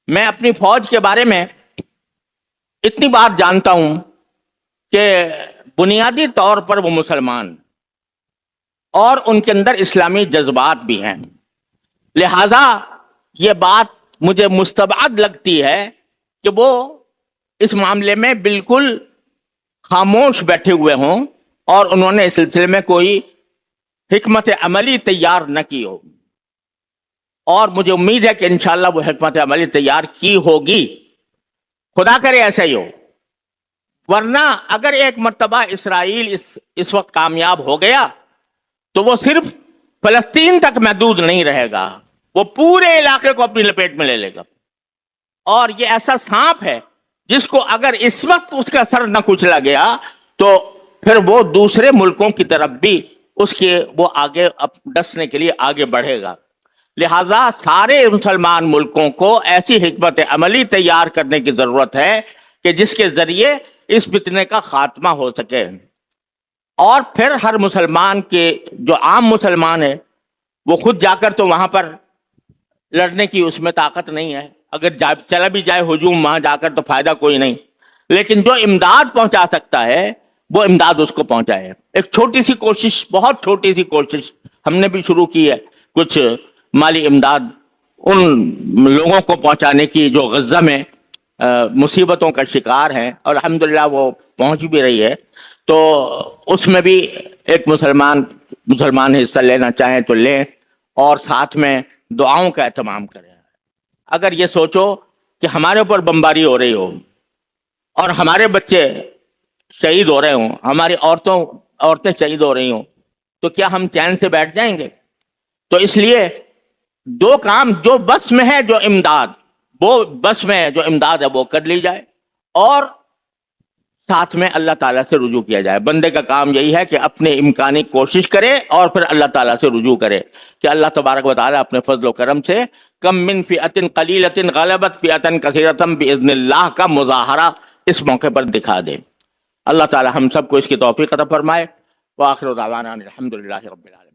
میں اپنی فوج کے بارے میں اتنی بات جانتا ہوں کہ بنیادی طور پر وہ مسلمان اور ان کے اندر اسلامی جذبات بھی ہیں، لہذا یہ بات مجھے مستبعد لگتی ہے کہ وہ اس معاملے میں بالکل خاموش بیٹھے ہوئے ہوں اور انہوں نے اس سلسلے میں کوئی حکمت عملی تیار نہ کی ہو، اور مجھے امید ہے کہ انشاءاللہ وہ حکمت عملی تیار کی ہوگی، خدا کرے ایسا ہی ہو۔ ورنہ اگر ایک مرتبہ اسرائیل اس وقت کامیاب ہو گیا تو وہ صرف فلسطین تک محدود نہیں رہے گا، وہ پورے علاقے کو اپنی لپیٹ میں لے لے گا، اور یہ ایسا سانپ ہے جس کو اگر اس وقت اس کا سر نہ کچلا گیا تو پھر وہ دوسرے ملکوں کی طرف بھی وہ آگے ڈسنے کے لیے آگے بڑھے گا۔ لہذا سارے مسلمان ملکوں کو ایسی حکمت عملی تیار کرنے کی ضرورت ہے کہ جس کے ذریعے اس فتنے کا خاتمہ ہو سکے، اور پھر ہر مسلمان کے جو عام مسلمان ہے وہ خود جا کر تو وہاں پر لڑنے کی اس میں طاقت نہیں ہے، اگر چلا بھی جائے ہجوم وہاں جا کر تو فائدہ کوئی نہیں، لیکن جو امداد پہنچا سکتا ہے وہ امداد اس کو پہنچائے۔ ایک چھوٹی سی کوشش، بہت چھوٹی سی کوشش ہم نے بھی شروع کی ہے، کچھ مالی امداد ان لوگوں کو پہنچانے کی جو غزہ میں مصیبتوں کا شکار ہیں، اور الحمدللہ وہ پہنچ بھی رہی ہے، تو اس میں بھی ایک مسلمان حصہ لینا چاہیں تو لیں، اور ساتھ میں دعاؤں کا اہتمام کریں۔ اگر یہ سوچو کہ ہمارے اوپر بمباری ہو رہی ہو اور ہمارے بچے شہید ہو رہے ہوں، ہماری عورتیں شہید ہو رہی ہوں، تو کیا ہم چین سے بیٹھ جائیں گے؟ تو اس لیے دو کام جو بس میں ہے، جو امداد ہے وہ کر لی جائے، اور ساتھ میں اللہ تعالیٰ سے رجوع کیا جائے۔ بندے کا کام یہی ہے کہ اپنے امکانی کوشش کرے اور پھر اللہ تعالیٰ سے رجوع کرے کہ اللہ تبارک و تعالیٰ اپنے فضل و کرم سے کم من فئۃ قلیلۃ غلبت فئۃ کثیرۃ باذن اللہ کا مظاہرہ اس موقع پر دکھا دے۔ اللہ تعالیٰ ہم سب کو اس کی توفیق عطا فرمائے۔ وآخر دعوانا الحمدللہ رب العالمین۔